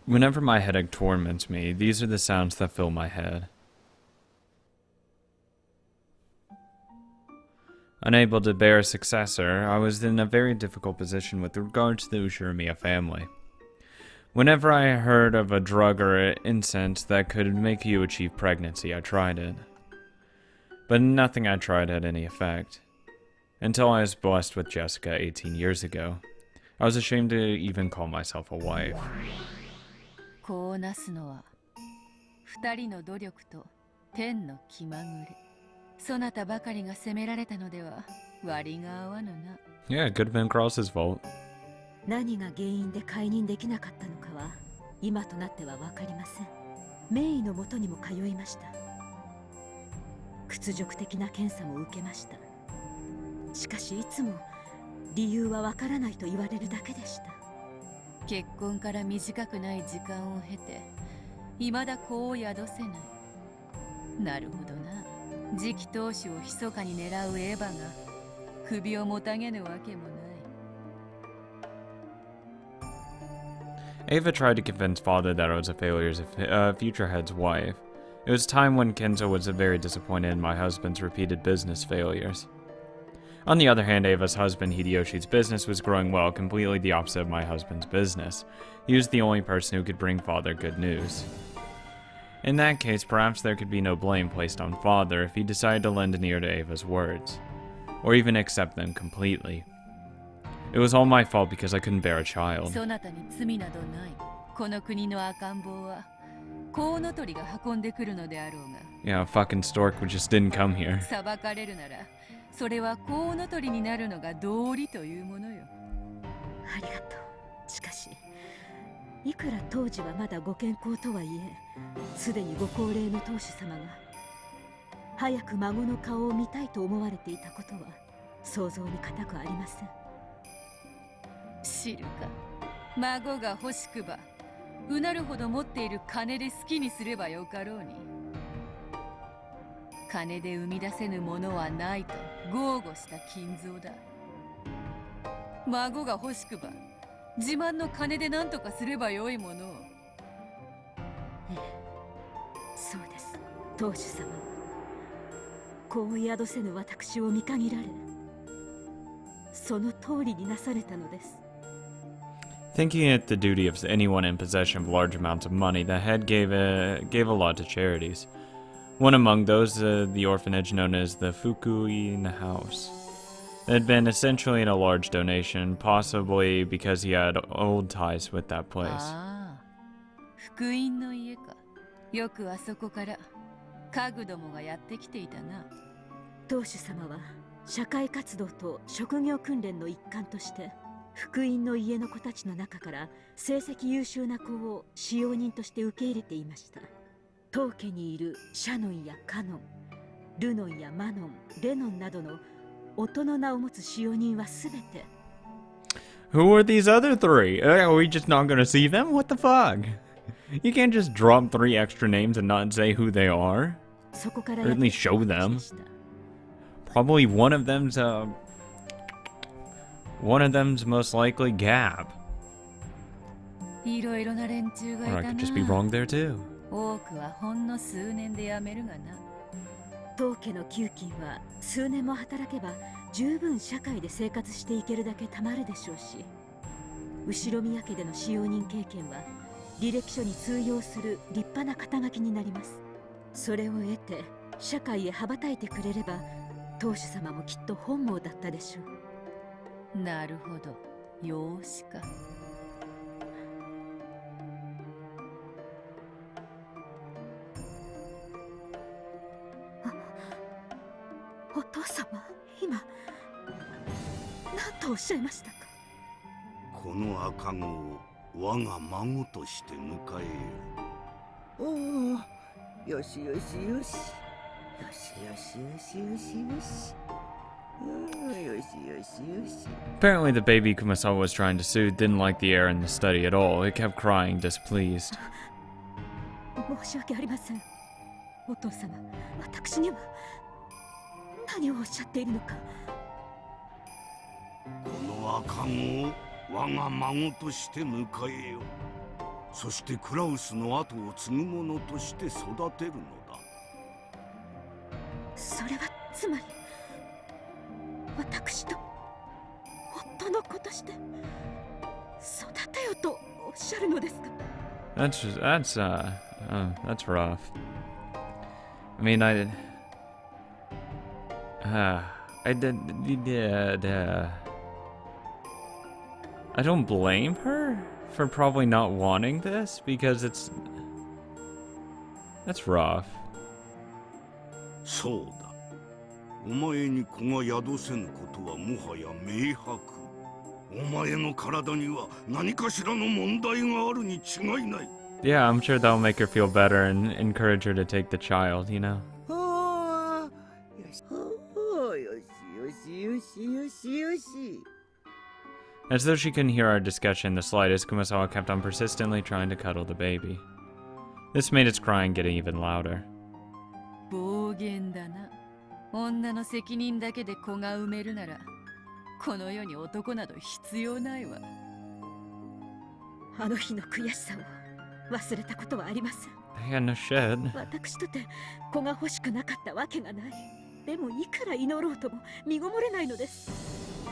Whenever my headache torments me, these are the sounds that fill my head. Unable to bear a successor, I was in a very difficult position with regard to the Ushirimiya family. Whenever I heard of a drug or incense that could make you achieve pregnancy, I tried it. But nothing I tried had any effect. Until I was blessed with Jessica 18 years ago. I was ashamed to even call myself a wife. 子をなすのは二人の努力と天の気まぐれ。そなたばかりが責められたのでは割が合わぬな。Yeah, it could have been Cross's fault. 何が原因で解任できなかったのかは今となっては分かりません。名医のもとにも通いました。屈辱的な検査も受けました。しかしいつも理由は分からないと言われるだけでした。結婚から短くない時間を経て未だ子を宿せない。なるほどな。次期当主を密かに狙うエヴァが首をもたげぬわけもない。 Ava tried to convince father that I was a failure as a future head's wife. It was a time when Kenzo was very disappointed in my husband's repeated business failures. On the other hand, Ava's husband Hideyoshi's business was growing well, completely the opposite of my husband's business. He was the only person who could bring father good news. In that case, perhaps there could be no blame placed on father if he decided to lend an ear to Ava's words, or even accept them completely. It was all my fault because I couldn't bear a child. そなたに罪などない。この国の赤ん坊はコウノトリが運んでくるのであろうが。Yeah, fucking stork just didn't come here. 裁かれるなら、それはコウノトリになるのが道理というものよ。ありがとう。しかし、いくら当時はまだご健康とはいえ、すでにご高齢の当主様が早く孫の顔を見たいと思われていたことは想像に難くありません。知るか。孫が欲しくば、うなるほど持っている金で好きにすればよかろうに。金で生み出せぬものはないと豪語した金蔵だ。孫が欲しくば、自慢の金で何とかすればよいものを。ええ、そうです。当主様は子を宿せぬ私を見限られ、その通りになされたのです。Thinking it the duty of anyone in possession of large amounts of money, the head gave a lot to charities. One among those, the orphanage known as the Fukuin House. It had been essentially in a large donation, possibly because he had old ties with that place. ああ、福音の家か。よくあそこから家具どもがやってきていたな。当主様は社会活動と職業訓練の一環として福音の家の子たちの中から成績優秀な子を使用人として受け入れていました。当家にいるシャノンやカノン、ルノンやマノン、レノンなどの音の名を持つ使用人はすべて。 Who are these other three? Are we just not gonna see them? What the fuck? You can't just drop 3 extra names and not say who they are? そこから Or at least show them. Probably one of them's most likely Gab. いろいろな連中がい Or I た could な。 just be wrong there too. 多くはほんの数年で辞めるがな。当家の給金は数年も働けば十分社会で生活していけるだけたまるでしょうし、後宮家での使用人経験は履歴書に通用する立派な肩書きになります。それを得て社会へ羽ばたいてくれれば当主様もきっと本望だったでしょう。なるほど、養子か。お父様、今何とおっしゃいましたか。この赤子を我が孫として迎えよ。おお、よしよしよし。よしよしよしよしよし。よしよしよし。 Apparently the baby Kumasawa was trying to soothe didn't like the air in the study at all. It kept crying, displeased. 申し訳ありません。お父様、私には何をおっしゃっているのか。この赤子を我が孫として迎えよ。そしてクラウスの後を継ぐ者として育てるのだ。それはつまり私と夫の子として育てよとおっしゃるのですか？ That's rough. I mean, I don't blame her for probably not wanting this because that's rough. そうだ。お前に子が宿せぬことはもはや明白。お前の体には何かしらの問題があるに違いない。Yeah, I'm sure that'll make her feel better and encourage her to take the child, you know? ああ、よし。おー、よしよしよしよしよし。As though she couldn't hear our discussion the slightest, Kumasawa kept on persistently trying to cuddle the baby. This made its crying getting even louder. 暴言だな。女の責任だけで子が産めるなら、この世に男など必要ないわ。あの日の悔しさを忘れたことはありません。 Yeah, no shit. 私とて子が欲しくなかったわけがない。でもいくら祈ろうとも身ごもれないのです。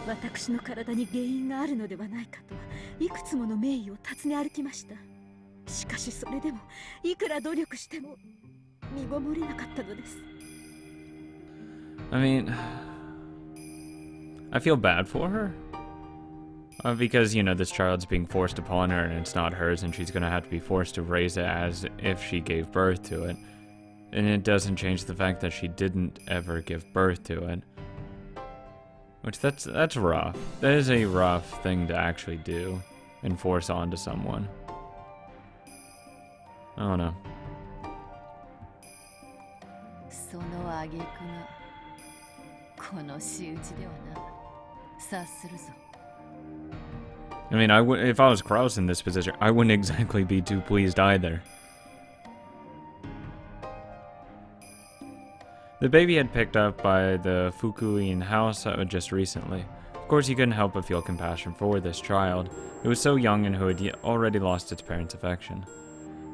私の体に原因があるのではないかといくつもの名医を訪ね歩きました。しかしそれでもいくら努力しても身ごもれなかったのです。 I mean, I feel bad for her. Because, you know, this child's being forced upon her and it's not hers and she's gonna have to be forced to raise it as if she gave birth to it. And it doesn't change the fact that she didn't ever give birth to it. Which, that's rough. That is a rough thing to actually do and force onto someone. I don't know. その挙句がこの仕打ちではな。察するぞ。I mean, if I was Kraus in this position, I wouldn't exactly be too pleased either. The baby had picked up by the Fukuin house just recently. Of course, he couldn't help but feel compassion for this child, who was so young and who had already lost its parents' affection.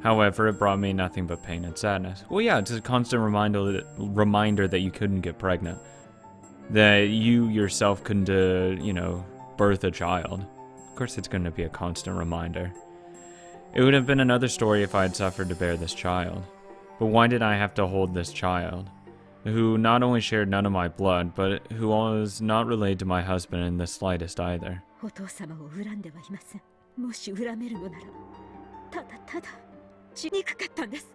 However, it brought me nothing but pain and sadness. Well, yeah, it's a constant reminder that you couldn't get pregnant. That you yourself couldn't, you know, birth a child. Of course, it's going to be a constant reminder. It would have been another story if I had suffered to bear this child. But why did I have to hold this child, who not only shared none of my blood, but who was not related to my husband in the slightest either? お父様を恨んではいません。もし恨めるのなら、ただただ憎かったんです。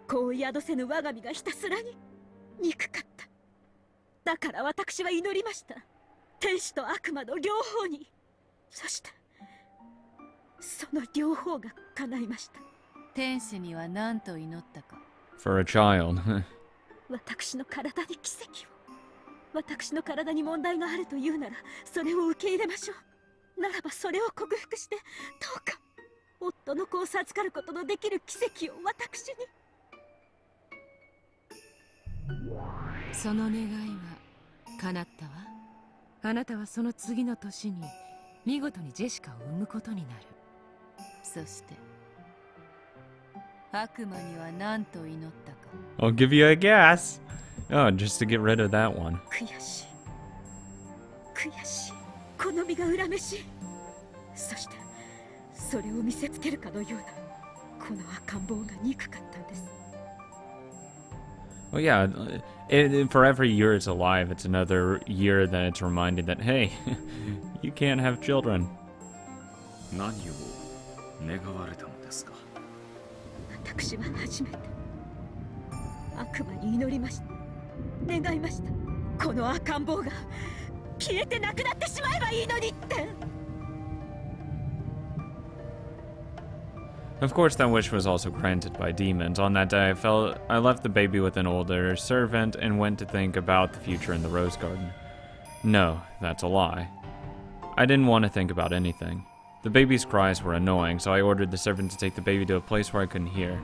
子を宿せぬ我が身がひたすらに憎かった。だから私は祈りました。天使と悪魔の両方に。そしてその両方が叶いました。天使には何と祈ったか。 For a child. 私の体に奇跡を。私の体に問題があるというなら、それを受け入れましょう。ならばそれを克服して、どうか夫の子を授かることのできる奇跡を私に。その願いは叶ったわ。あなたはその次の年に見事にジェシカを産むことになる。そして悪魔には何と祈ったか。 I'll give you a guess. Oh, just to get rid of that one. 悔しい。悔しい。好みが恨めしい。そしてそれを見せつけるかのようなこの赤ん坊が憎かったんです。 Well, yeah, for every year it's alive, it's another year that it's reminded that, hey, you can't have children. 何を願われたのですか？私は初めて悪魔に祈りました。願いました。この赤ん坊が消えてなくなってしまえばいいのにって。 Of course, that wish was also granted by demons. On that day, I left the baby with an older servant and went to think about the future in the rose garden. No, that's a lie. I didn't want to think about anything. The baby's cries were annoying, so I ordered the servant to take the baby to a place where I couldn't hear.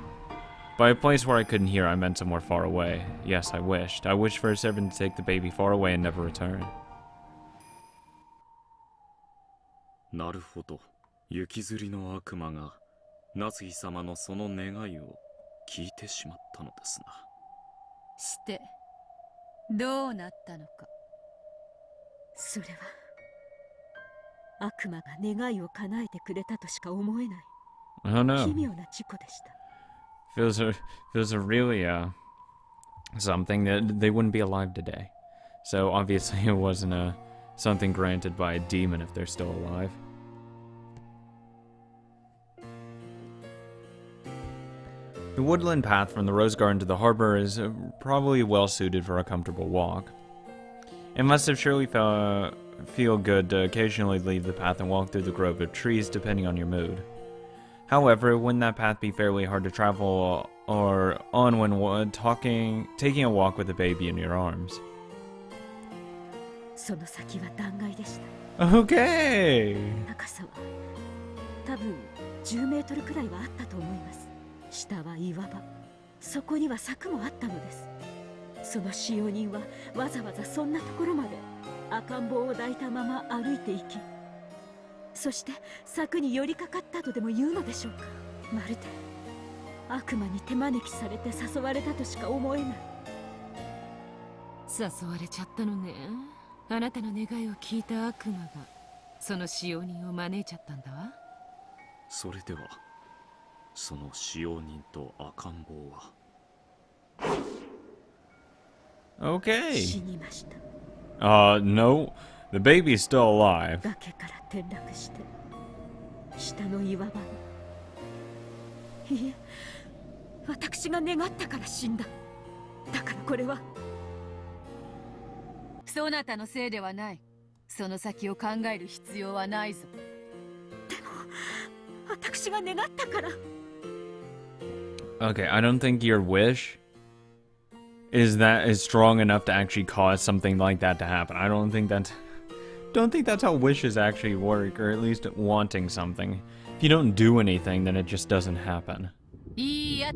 By a place where I couldn't hear, I meant somewhere far away. Yes, I wished. I wished for a servant to take the baby far away and never return. なるほど。雪吊りの悪魔が夏日様のその願いを聞いてしまったのですな。してどうなったのか。それは悪魔が願いを叶えてくれたとしか思えない Oh 奇 no. 妙な事故でした。 Feels really something that they wouldn't be alive today. So obviously it wasn't something granted by a demon if they're still alive. The woodland path from the Rose Garden to the harbor is probably well suited for a comfortable walk. It must have surely feel good to occasionally leave the path and walk through the grove of trees depending on your mood. However, wouldn't that path be fairly hard to travel or on when taking a walk with a baby in your arms? その先は断崖でした。 Okay! 高さは多分10メートルくらいはあったと思います。下は岩場、そこには柵もあったのです。その使用人はわざわざそんなところまで赤ん坊を抱いたまま歩いていき、そして柵に寄りかかったとでも言うのでしょうか。まるで悪魔に手招きされて誘われたとしか思えない。誘われちゃったのね。あなたの願いを聞いた悪魔がその使用人を招いちゃったんだわ。それではその使用人と赤ん坊は Okay. 死にました。 No. The baby's still alive. 崖から転落して下の岩場に。いえ、私が願ったから死んだ。だからこれはそなたのせいではない。その先を考える必要はないぞ。でも私が願ったから。 Okay, I don't think your wish is strong enough to actually cause something like that to happen. I don't think that's how wishes actually work, or at least wanting something. If you don't do anything, then it just doesn't happen. いや違う。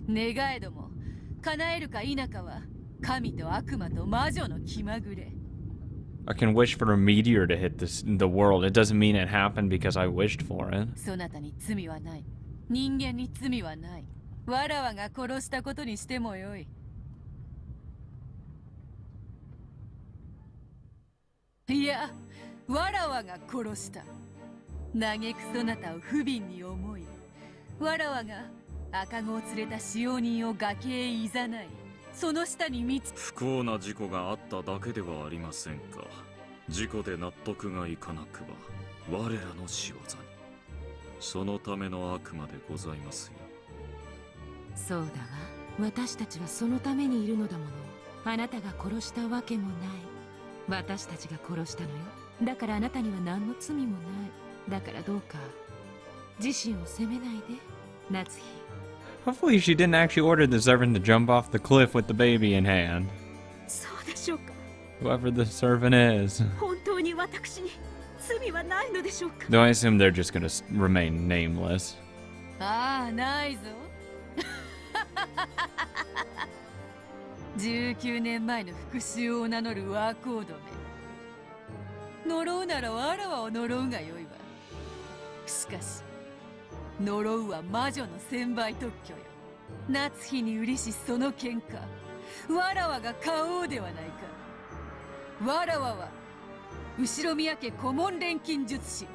願えども叶えるか否かは神と悪魔と魔女の気まぐれ。 I can wish for a meteor to hit the world. It doesn't mean it happened because I wished for it. そなたに罪はない。人間に罪はない。わらわが殺したことにしてもよい。いや、わらわが殺した。嘆くそなたを不憫に思い、わらわが赤子を連れた使用人を崖へいざない、その下に不幸な事故があっただけではありませんか。事故で納得がいかなくば我らの仕業に。そのための悪魔でございますよ。そうだが、私たちはそのためにいるのだもの。あなたが殺したわけもない。私たちが殺したのよ。だからあなたには何の罪もない。だからどうか自身を責めないで、夏日。 Hopefully she didn't actually order the servant to jump off the cliff with the baby in hand. そうでしょうか。 Whoever the servant is. 本当に私に罪はないのでしょうか。 Though I assume they're just gonna remain nameless. ああ、ないぞ。19年前の復讐を名乗るワーコードめ。呪うならわらわを呪うがよいわ。しかし呪うは魔女の専売特許よ。夏日に売りしその喧嘩、わらわが買おうではないか。わらわは後ろ宮家顧問錬金術師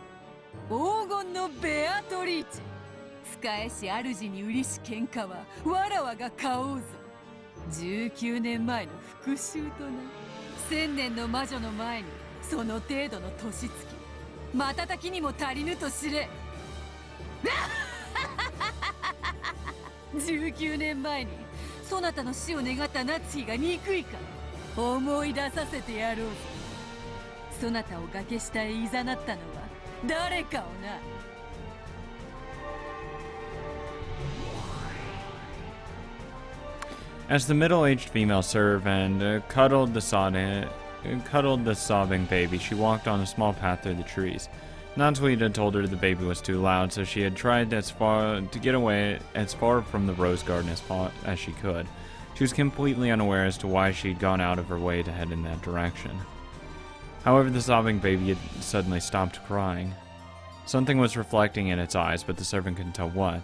黄金のベアトリーチェ。使えし主に売りし喧嘩はわらわが買おうぞ。19年前の復讐とな。1000年の魔女の前にその程度の年月、瞬きにも足りぬと知れ。19年前にそなたの死を願った夏日が憎いか。思い出させてやろうぞ。そなたを崖下へいざなったのは誰かをな。As the middle-aged female servant cuddled the sobbing baby, she walked on a small path through the trees. Natsuide had told her the baby was too loud, so she had tried to get away as far from the rose garden as she could. She was completely unaware as to why she'd gone out of her way to head in that direction. However, the sobbing baby had suddenly stopped crying. Something was reflecting in its eyes, but the servant couldn't tell what.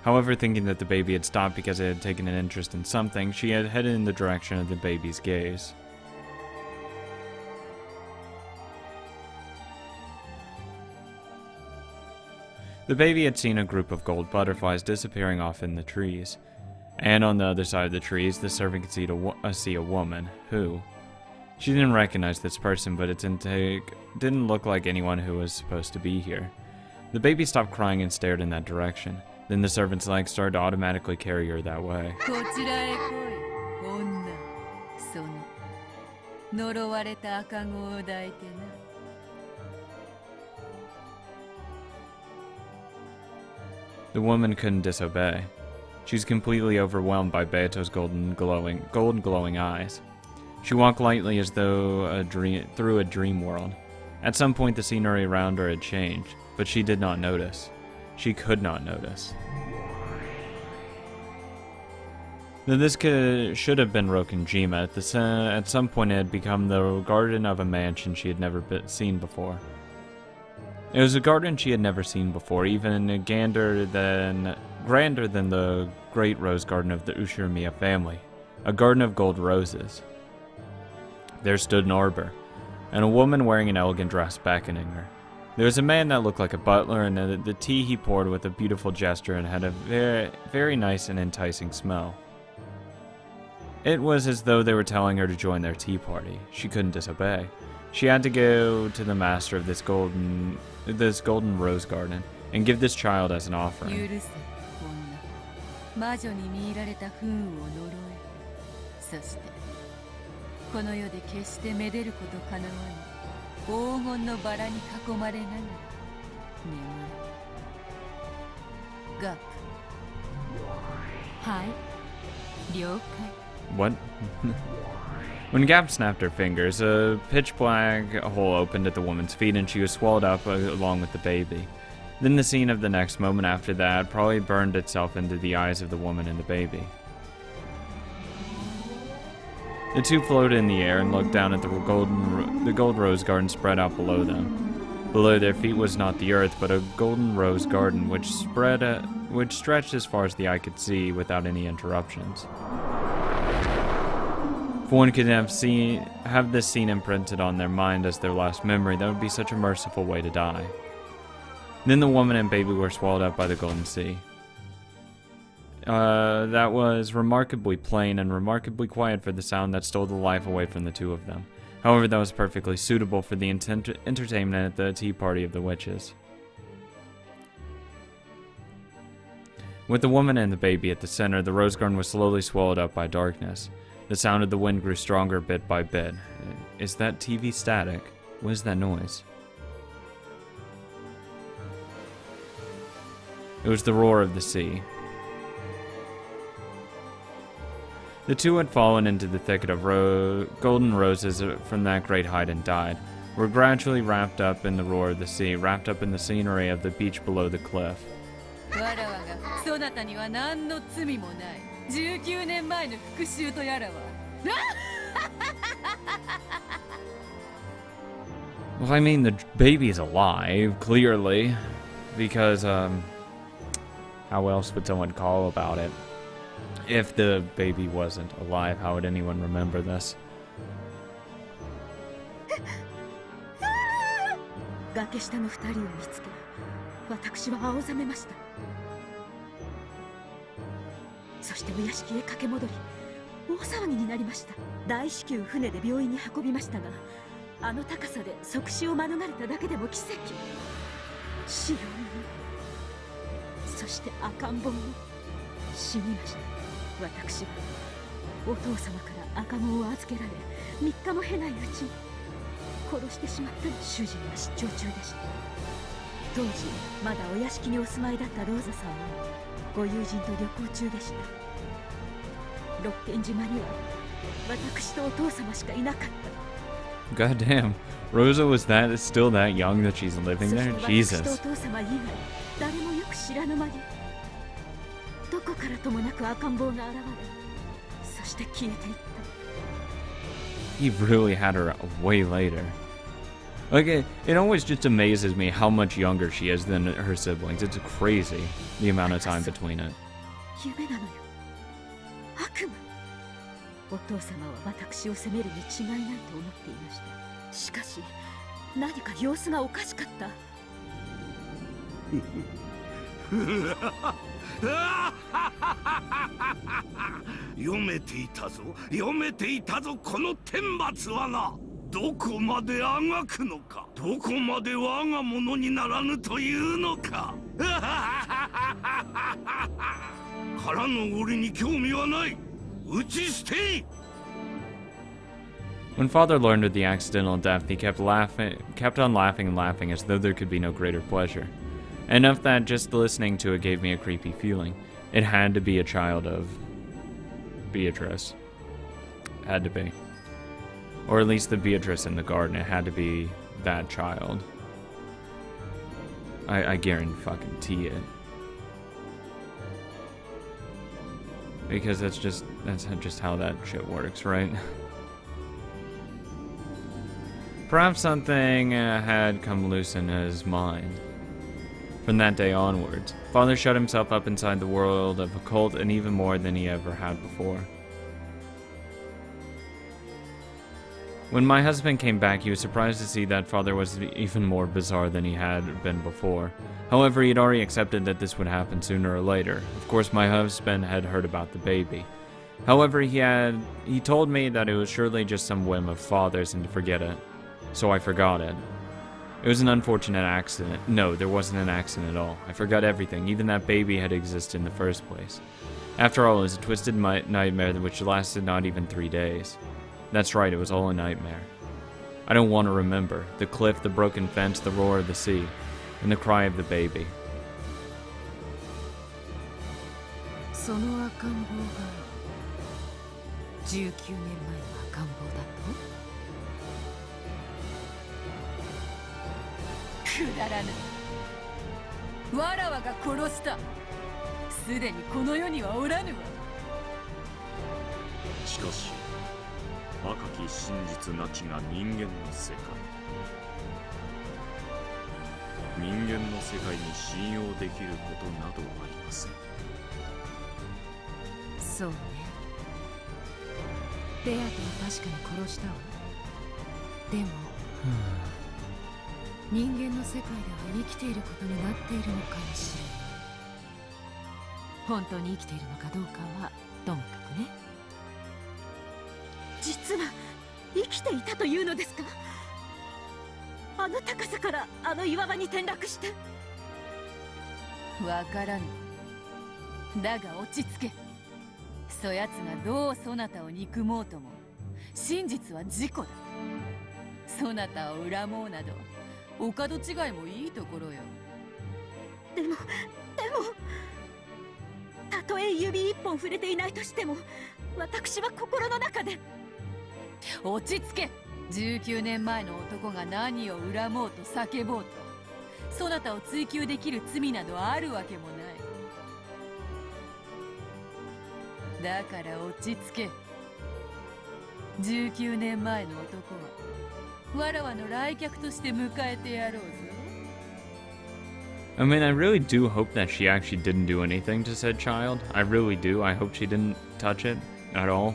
However, thinking that the baby had stopped because it had taken an interest in something, she had headed in the direction of the baby's gaze. The baby had seen a group of gold butterflies disappearing off in the trees. And on the other side of the trees, the servant could see a woman, who... She didn't recognize this person, but its intake didn't look like anyone who was supposed to be here. The baby stopped crying and stared in that direction. Then the servant's legs started to automatically carry her that way. こちらへ来い、女。その呪われた赤子を抱いてな。The woman couldn't disobey. She was completely overwhelmed by Beato's golden glowing eyes. She walked lightly as though through a dream world. At some point, the scenery around her had changed, but she did not notice. She could not notice. Now, this should have been Rokenjima. At some point, it had become the garden of a mansion she had never seen before. It was a garden she had never seen before, even grander than the great rose garden of the Ushirimiya family, a garden of gold roses. There stood an arbor, and a woman wearing an elegant dress beckoning her. There was a man that looked like a butler, and the tea he poured with a beautiful gesture and had a very, very nice and enticing smell. It was as though they were telling her to join their tea party. She couldn't disobey. She had to go to the master of this golden rose garden and give this child as an offering. 許せ、女。魔女に見入られた不運を呪え。そして、この世で決してめでることかなわぬ黄金のバラに囲まれながら眠れ。ガップ。はい。了解。What? When Gap snapped her fingers, a pitch black hole opened at the woman's feet and she was swallowed up along with the baby. Then the scene of the next moment after that probably burned itself into the eyes of the woman and the baby. The two floated in the air and looked down at the gold rose garden spread out below them. Below their feet was not the earth, but a golden rose garden which stretched as far as the eye could see without any interruptions. If one could have this scene imprinted on their mind as their last memory, that would be such a merciful way to die. Then the woman and baby were swallowed up by the golden sea. That was remarkably plain and remarkably quiet for the sound that stole the life away from the two of them. However, that was perfectly suitable for the entertainment at the tea party of the witches. With the woman and the baby at the center, the rose garden was slowly swallowed up by darkness. The sound of the wind grew stronger bit by bit. Is that TV static? What is that noise? It was the roar of the sea. The two had fallen into the thicket of golden roses from that great height and died, were gradually wrapped up in the roar of the sea, wrapped up in the scenery of the beach below the cliff. わらわがそなたには何の罪もない。19年前の復讐とやらは。Well, I mean, the baby is alive, clearly, because, how else would someone call about it? If the baby wasn't alive, how would anyone remember this? 崖下の2人を見つけ、私は青ざめました。そしてお屋敷へ駆け戻り、大騒ぎになりました。大至急船で病院に運びましたが、あの高さで即死を免れただけでも奇跡。死をそして赤ん坊も死にました。私はお父様から赤子を預けられ、3日も経ないうちに殺してしまったの。主人は出張中でした。当時まだお屋敷にお住まいだったローザさんはご友人と旅行中でした。六軒島には私とお父様しかいなかった。God damn, Rosa was still that young that she's living there? Jesus. 私とお父様以外誰もよく知らぬ間にどこからともなく赤ん坊が現れ、そして消えていった。He really had her way later. Like, it always just amazes me how much younger she is than her siblings. It's crazy, the amount of time between it. 夢なのよ。悪夢。お父様は私を責めるに違いないと思っていました。しかし、何か様子がおかしかった。読めていたぞ、読めていたぞ、この天罰はな。どこまであがくのか、どこまで我が物にならぬというのか。腹の檻に興味はない。打ち捨て。 When father learned of the accidental death, he kept on laughing and laughing as though there could be no greater pleasure. Enough that just listening to it gave me a creepy feeling. It had to be a child of Beatrice. Had to be. Or at least the Beatrice in the garden. It had to be that child. I guarantee it. Because that's just how that shit works, right? Perhaps something had come loose in his mind. From that day onwards, father shut himself up inside the world of occult and even more than he ever had before. When my husband came back, he was surprised to see that father was even more bizarre than he had been before. However, he had already accepted that this would happen sooner or later. Of course, my husband had heard about the baby. However, he told me that it was surely just some whim of father's and to forget it. So I forgot it. It was an unfortunate accident. No, there wasn't an accident at all. I forgot everything, even that baby had existed in the first place. After all, it was a twisted nightmare which lasted not even 3 days. That's right, it was all a nightmare. I don't want to remember. The cliff, the broken fence, the roar of the sea, and the cry of the baby. その赤ん坊が19年前の赤ん坊だと？くだらぬ。わらわが殺した。すでにこの世にはおらぬわ。しかし赤き真実なきが人間の世界。人間の世界に信用できることなどありません。そうね。ベアトは確かに殺したわ。でも人間の世界では生きていることになっているのかもしれない。本当に生きているのかどうかはともかくね。実は生きていたというのですか？あの高さからあの岩場に転落して。わからぬ。だが落ち着け。そやつがどうそなたを憎もうとも真実は事故だ。そなたを恨もうなどお門違いもいいところよ。でもたとえ指一本触れていないとしても私は心の中で。落ち着け。19年前の男が何を恨もうと叫ぼうとそなたを追及できる罪などあるわけもない。だから落ち着け。19年前の男はわらわの来客として迎えてやろうぞ。I mean, I really do hope that she actually didn't do anything to said child. I really do. I hope she didn't touch it at all.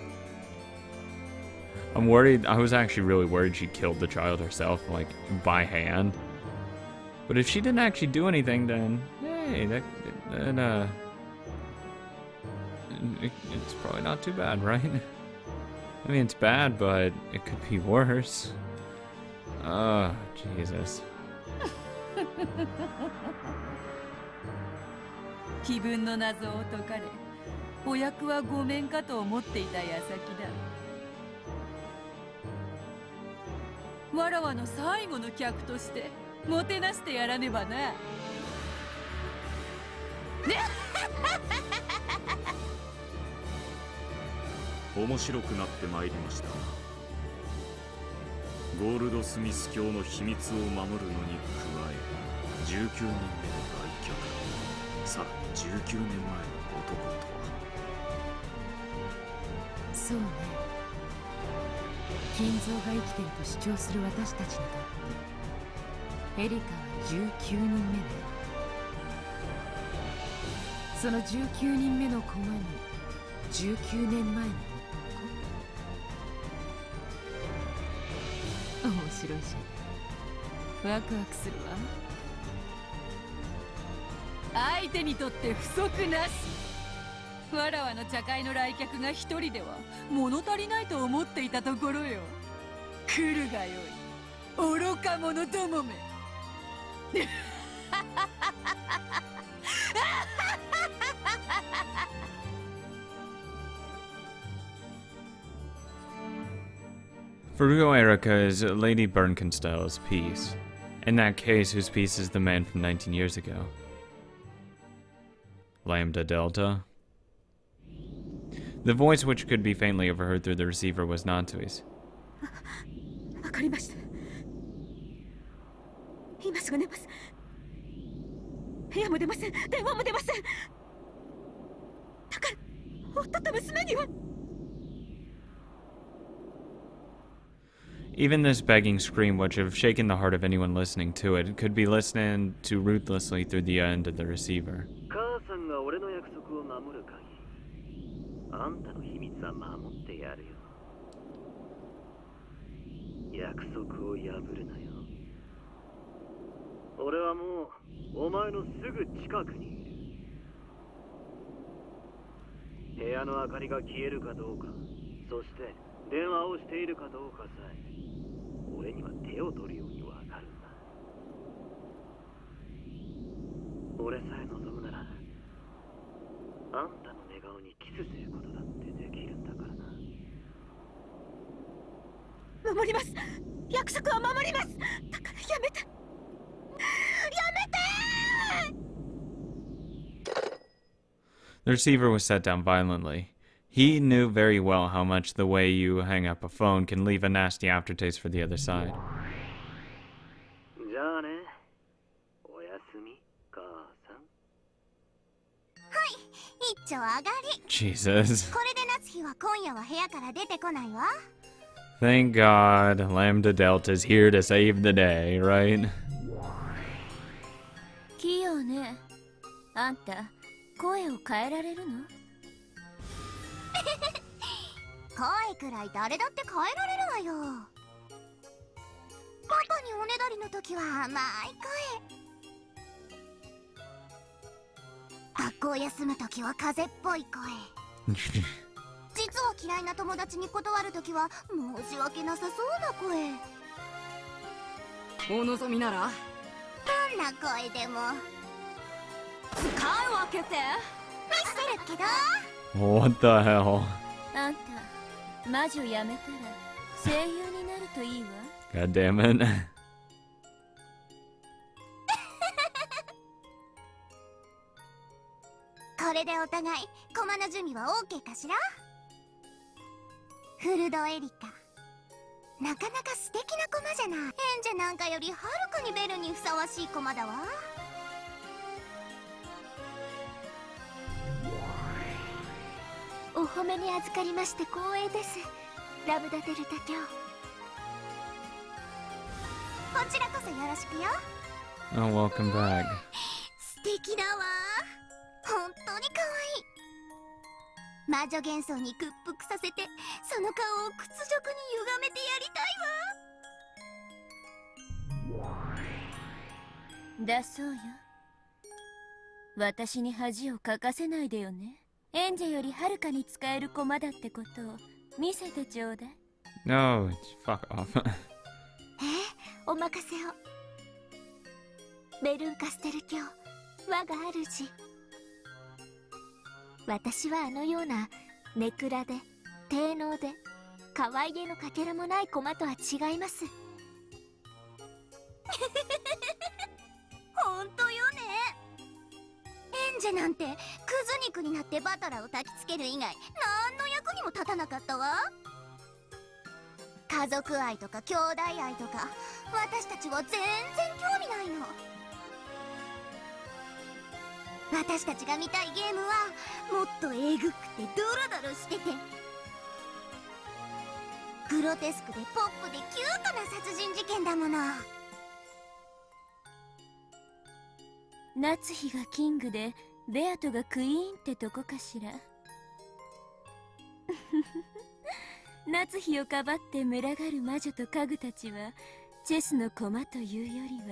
I'm worried. I was actually really worried she killed the child herself, like, by hand. But if she didn't actually do anything, then, hey, it's probably not too bad, right? I mean, it's bad, but it could be worse. Oh, Jesus. 気分の謎を解かれ、お役はごめんかと思っていた矢先だ。わらわの最後の客としてもてなしてやらねばな。面白くなってまいりました。ゴールドスミス教の秘密を守るのに加え、19人目の来客、さらに19年前の男とは。そうね。金蔵が生きていると主張する私たちにとってエリカは19人目ね。その19人目の駒に19年前の男。面白いじゃん。ワクワクするわ。相手にとって不足なし。わらわの茶会の来客が一人では物足りないと思っていたところよ。来るがよい、愚か者どもめ。Furuo Erica is Lady Bernkenstell's piece. In that case, whose piece is the man from 19 years ago? Lambda Delta? The voice which could be faintly overheard through the receiver was Natsui's. わかりました。今すぐ寝ます。部屋も出ません。電話も出ません。だから夫と娘には。Even this begging scream, which have shaken the heart of anyone listening to it, could be listened to ruthlessly through the end of the receiver. 母さんが俺の約束を守る限り、あんたの秘密は守ってやるよ。約束を破るなよ。俺はもうお前のすぐ近くにいる。部屋の明かりが消えるかどうか、そして電話をしているかどうかさえ、俺には手を取るようにわかるんだ。俺さえ望むなら、あんたの寝顔にキスすることだってできるんだからな。守ります。約束は守ります。だからやめて。やめて。 The receiver was set down violently. He knew very well how much the way you hang up a phone can leave a nasty aftertaste for the other side. じゃあね。おやすみ、母さん。はい、一丁上がり。 Jesus. これで夏日は今夜は部屋から出てこないわ。 Thank God, Lambda Delta's here to save the day, right? 器用ね。あんた声を変えられるの？声くらい誰だって変えられるわよ。パパにおねだりの時は甘い声。学校休む時は風邪っぽい声。実は嫌いな友達に断る時は申し訳なさそうな声。お望みならどんな声でも使うわけて。見せるけど。 What the hell? あんた魔女やめたら声優になるといいわ。 God damn it. これでお互い駒の準備は OK かしら。フルドエリカ、なかなか素敵な駒じゃない。演者なんかよりはるかにベルにふさわしい駒だわ。お褒めに預かりまして光栄です、ラブダデルタ卿。こちらこそよろしくよ。 Oh, welcome back. 素敵だわ。本当に可愛い。魔女幻想に屈服させて、その顔を屈辱に歪めてやりたいわ。だそうよ。私に恥をかかせないでよね。演者よりはるかに使える駒だってことを見せてちょうだい。 No, fuck off. お任せを。ベルンカステル卿、我が主。私はあのようなネクラで低能で可愛げのかけらもない駒とは違います。本当よね。演者なんてクズ肉になってバトラを焚きつける以外何の役にも立たなかったわ。家族愛とか兄弟愛とか私たちは全然興味ないの。私たちが見たいゲームはもっとえぐくてドロドロしててグロテスクでポップでキュートな殺人事件だもの。夏日がキングでベアトがクイーンってとこかしら。夏日をかばって群がる魔女と家具たちはチェスの駒というよりは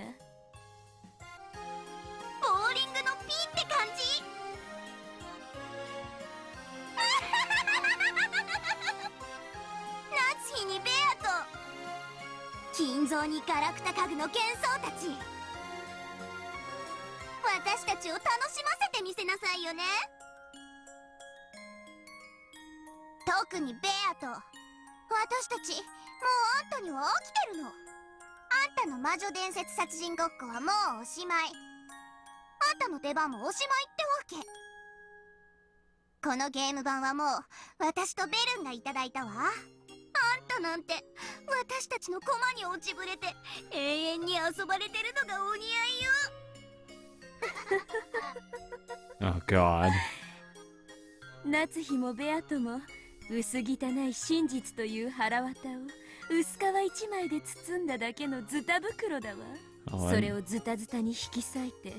ボーリングのピンって感じ。夏日にベアと金蔵にガラクタ家具の幻想たち、私たちを楽しませてみせなさいよね。特にベアと私たち、もうあんたには飽きてるの。あんたの魔女伝説殺人ごっこはもうおしまい。あんたの出番もおしまいってわけ。このゲーム版はもう私とベルンがいただいたわ。あんたなんて私たちの駒に落ちぶれて永遠に遊ばれてるのがお似合いよ。Oh god. 夏日もベアトも薄汚い真実という腹綿を薄皮一枚で包んだだけのズタ袋だわ。それをズタズタに引き裂いて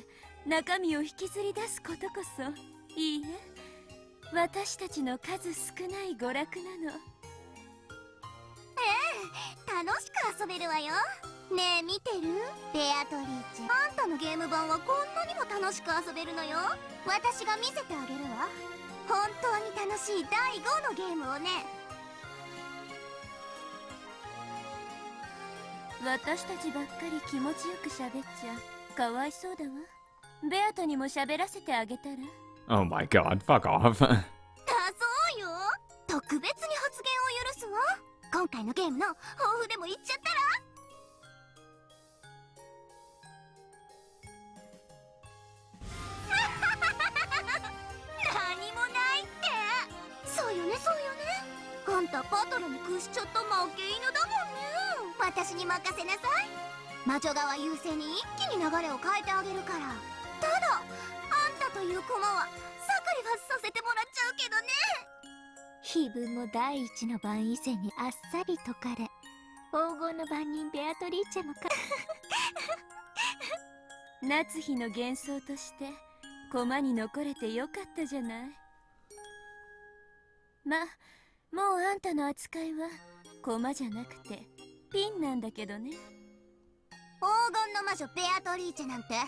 中身を引きずり出すことこそ、いいえ、私たちの数少ない娯楽なの。楽しく遊べるわよ。ねえ見てる？ベアトリーチェ、あんたのゲーム版はこんなにも楽しく遊べるのよ。私が見せてあげるわ。本当に楽しい第5のゲームをね。私たちばっかり気持ちよく喋っちゃかわいそうだわ。ベアトにも喋らせてあげたら。 Oh my god, fuck off. だそうよ。特別に発言を許すわ。今回のゲームの抱負でも言っちゃったら。何もないって。そうよねそうよね。あんたバトルに屈しちゃった負け犬だもんね。私に任せなさい。魔女側優勢に一気に流れを変えてあげるから。ただあんたという駒はサクリファスさせてもらっちゃうけどね。非分も第一の番以前にあっさり解かれ、黄金の番人ベアトリーチェもか夏日の幻想として駒に残れてよかったじゃない。ま、もうあんたの扱いは駒じゃなくてピンなんだけどね。黄金の魔女ベアトリーチェなんても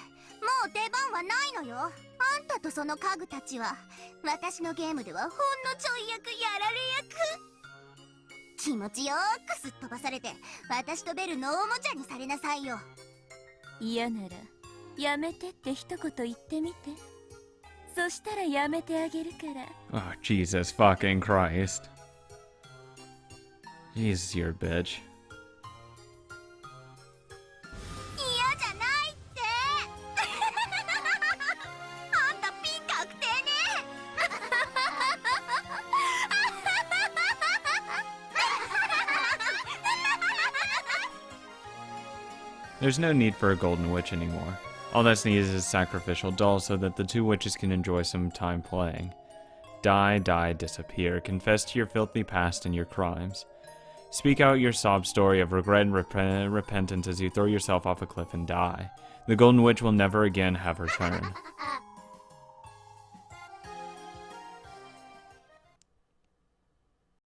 う出番はないのよ。あんたとその家具たちは私のゲームではほんのちょい役やられ役。気持ちよーくすっ飛ばされて私とベルのおもちゃにされなさいよ。嫌ならやめてって一言言ってみて。そしたらやめてあげるから。 Oh, Jesus fucking Christ. Jesus, you're a bitch. 嫌じゃないってあんたピン確定ね。There's no need for a golden witch anymore. All that's needed is a sacrificial doll so that the two witches can enjoy some time playing. Die, die, disappear. Confess to your filthy past and your crimes. Speak out your sob story of regret and repentance as you throw yourself off a cliff and die. The golden witch will never again have her turn.